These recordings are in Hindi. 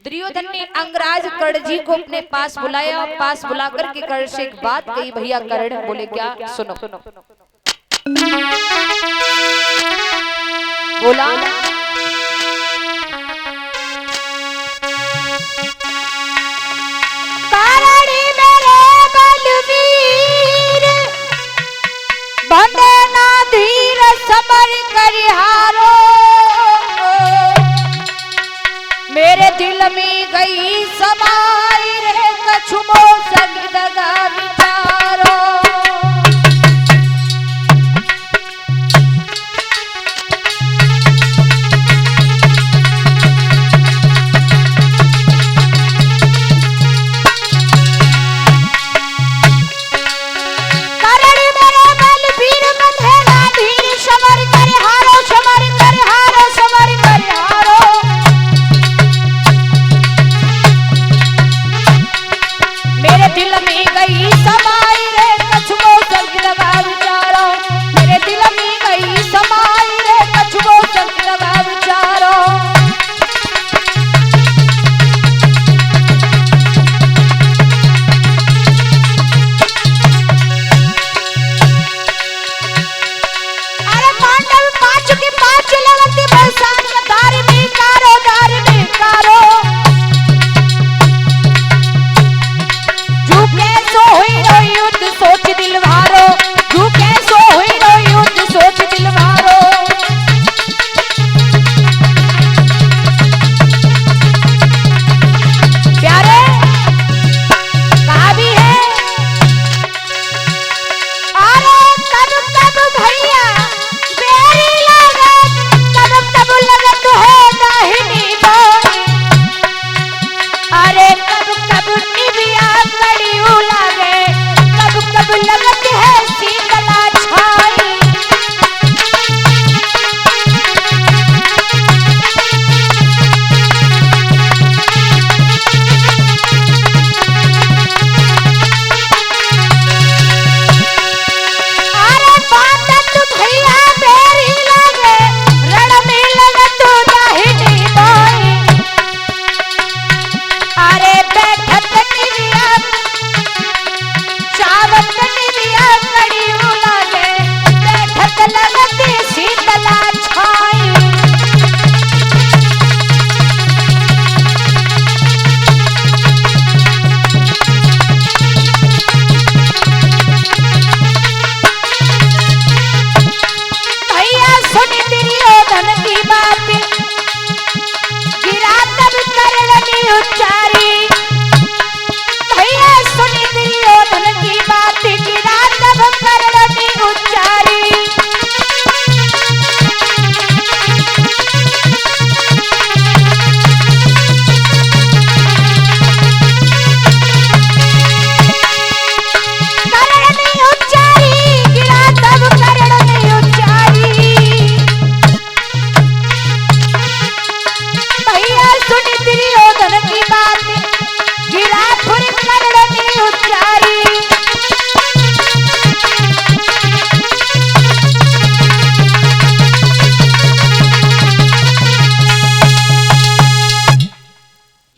दुर्योधन ने अंगराज कर्ण जी को अपने पास बुलाया, पास बुला करके कर्ण से एक बात कही। भैया कर्ण बोले क्या, सुनो। बोला कारणी मेरे बलवीर बंदना धीर समर करिहारो, मेरे दिल में गई समाई रे कछुमो संग दगा विचारो।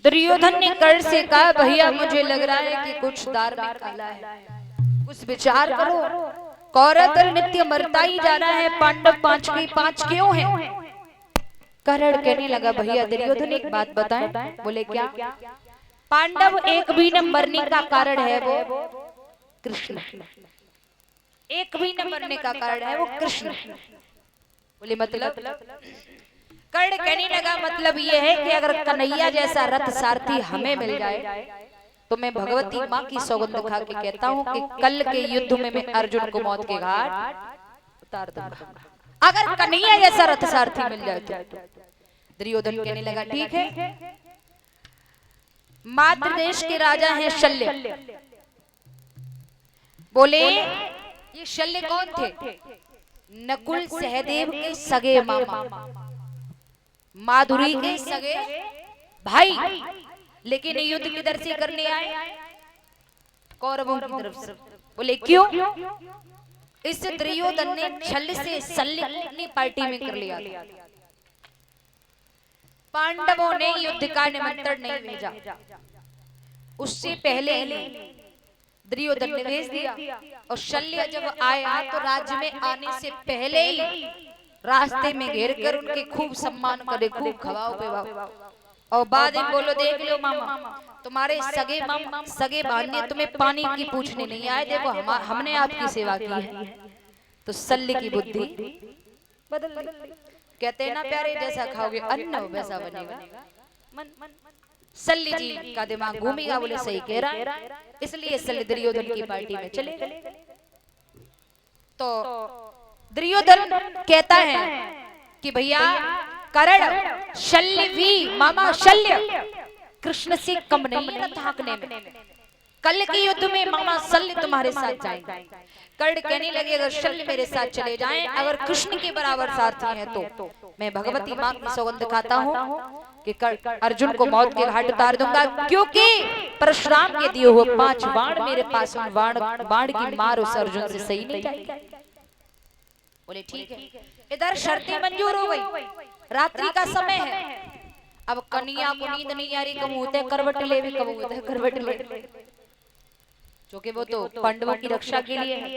दुर्योधन ने कर्ण से कहा, भैया मुझे लग रहा है कि कुछ धार्मिक काला है, कुछ विचार करो। कौरव नित्य मरता ही जा रहा है, पांडव 5 के 5 क्यों हैं? कर्ण कहने लगा, भैया दुर्योधन एक बात बताएं। बोले क्या? पांडव एक भी न मरने का कारण है वो कृष्ण, एक भी न मरने का कारण है वो कृष्ण। बोले मतलब? कर्ण कहने लगा, मतलब ये है कि अगर कन्हैया जैसा रथ सारथी हमें मिल जाए तो मैं भगवती माँ की सौगंध खा के कहता हूँ कि कल के युद्ध में मैं अर्जुन को मौत के घाट उतार दूंगा, अगर कन्हैया जैसा रथ सारथी मिल जाए तो। दुर्योधन कहने लगा, ठीक है। माद्र देश के राजा हैं शल्य। बोले ये शल्य कौन थे? नकुल सहदेव के सगे मामा, माधुरी के सगे भाई, लेकिन युद्ध किधर से करने आए? कौरवों की तरफ से। बोले क्यों? इस दुर्योधन ने छल से शल्य अपनी पार्टी में कर लिया। पांडवों ने युद्ध का निमंत्रण नहीं भेजा, उससे पहले ही दुर्योधन ने भेज दिया। और शल्य जब आया तो राज्य में आने से पहले ही रास्ते में घेर कर उनके खूब सम्मान करे, खूब खवाओ पिवाओ। और बाद में बोलो देख लो मामा, तुम्हारे सगे भांजे तुम्हें पानी की पूछने नहीं आए, देखो हमने आपकी सेवा की है। तो शल्य की बुद्धि बदल गई। कहते हैं ना प्यारे, जैसा खाओगे अन्न वैसा बनेगा मन। शल्य जी का दिमाग घूमेगा, बोले सही कह रहा है, इसलिए शल्य दुर्योधन की पार्टी में चले गए। तो दुर्योधन कहता है कि भैया कर्ण शल्य भी मामा शल्य कृष्ण से कम नहीं है थाकने में, कल के युद्ध में मामा शल्य तुम्हारे साथ जाएंगे। कर्ण कहने लगे अगर शल्य मेरे साथ चले जाएं, अगर कृष्ण के बराबर सारथी हैं तो मैं भगवती मां की सौगंध खाता हूं कि अर्जुन को मौत के घाट उतार दूंगा, क्योंकि परशुराम के दिए हुए 5 बाण मेरे पास, उन बाण की मार उस अर्जुन से सही नहीं जाएगी। बोले ठीक है। इधर शर्तें मंजूर हो गई, रात्रि का समय है। अब कन्या को नींद नहीं आ रही, कब होते करवट ले भी, कब होते करवट ले, क्योंकि वो तो पांडवों की रक्षा के लिए है।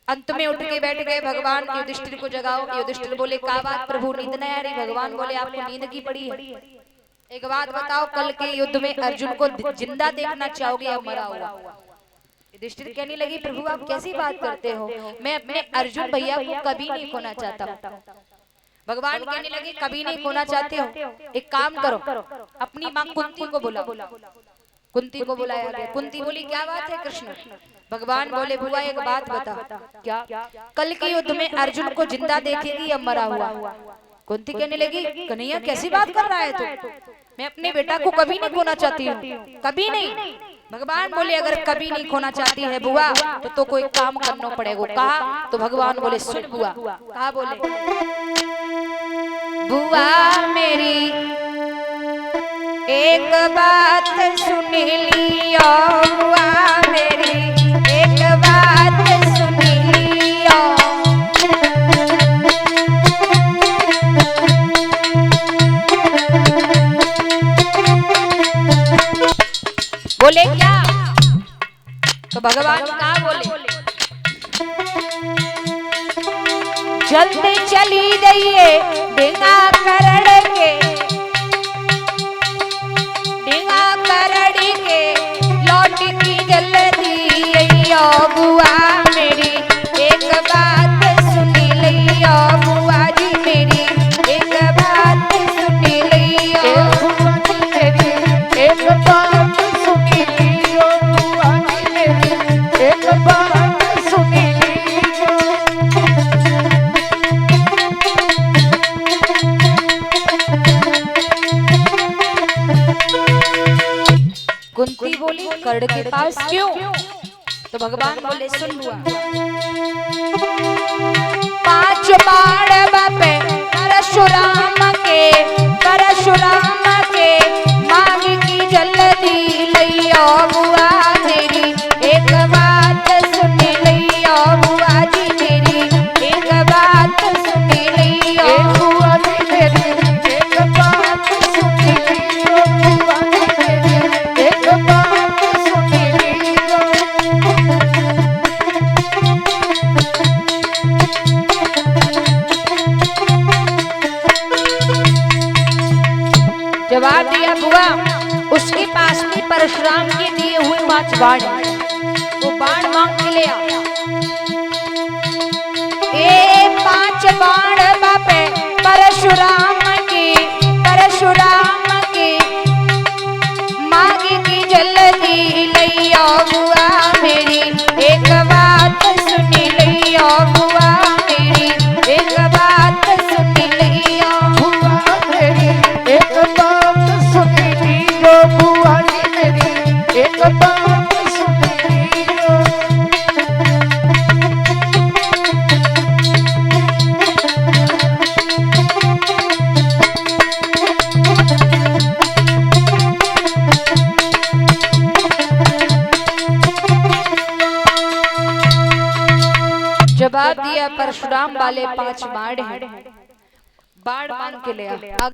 अंत में उठ के बैठ गए भगवान, युधिष्ठिर को जगाओ। युधिष्ठिर बोले क्या बात प्रभु, नींद नहीं आ रही? भगवान बोले आपको नींद की पड़ी है। एक बात बताओ, कल के युद्ध में अर्जुन को जिंदा देखना चाहोगे या मरा हुआ? युधिष्ठिर कहने लगी प्रभु आप कैसी बात करते हो, मैं अपने अर्जुन भैया को कभी नहीं खोना चाहता। भगवान कहने लगे कभी नहीं खोना चाहते हो, एक काम करो, अपनी माँ कुंती को बुलाओ। कुंती को बुलाया गया। कुंती बोली क्या बात है कृष्ण? भगवान बोले बुआ एक बात बता। क्या? कल के युद्ध में अर्जुन को जिंदा देखेगी या मरा हुआ? कुंती कहने लगी कन्हैया कैसी बात कर रहा है तू, मैं अपने बेटा को कभी नहीं खोना चाहती हूँ, कभी नहीं। भगवान बोले अगर कभी नहीं खोना चाहती है बुआ तो कोई काम करना पड़ेगा। कहा? तो भगवान बोले सुन बुआ। कहा? बोले बुआ मेरी एक बात सुन लियो, बुआ मेरी एक बात सुन लियो। बोले क्या? तो भगवान क्या बोले? जल्दी चली जाइए बिना करण के, बिना करण के लौट की जल्दी अइयो बुआ मेरी एक बात सुन लियो, बुआ जी मेरी एक बात सुन लियो, एक बात सुन लियो, बुआ जी मेरी एक बात सुन लियो। कुंती बोली कर्ण के पास क्यों? तो भगवान बोले सुन बुआ, 5 बाण बापे परशुराम के मांग की जल्दी लइयो बुआ मेरी एक बात सुन लियो, बुआ जी मेरी एक बात सुन लियो, बुआ जी मेरी एक बात सुन लियो, बुआ जी मेरी एक बात सुन लियो। जवाब दिया बुआ उसके पास में परशुराम के दिए हुए 5 बाण, वो बाण मांग के ले आ। 5 बाण बापे परशुराम के मांग की जल्दी लइयो बुआ मेरी एक बात सुन लियो, बुआ मेरी एक बात सुन लियो, बुआ मेरी एक बात सुन लियो, बुआ जी मेरी एक बात सुन लियो। जवाब दिया परशुराम वाले 5 बाण हैं, बाण मांग के ले आ।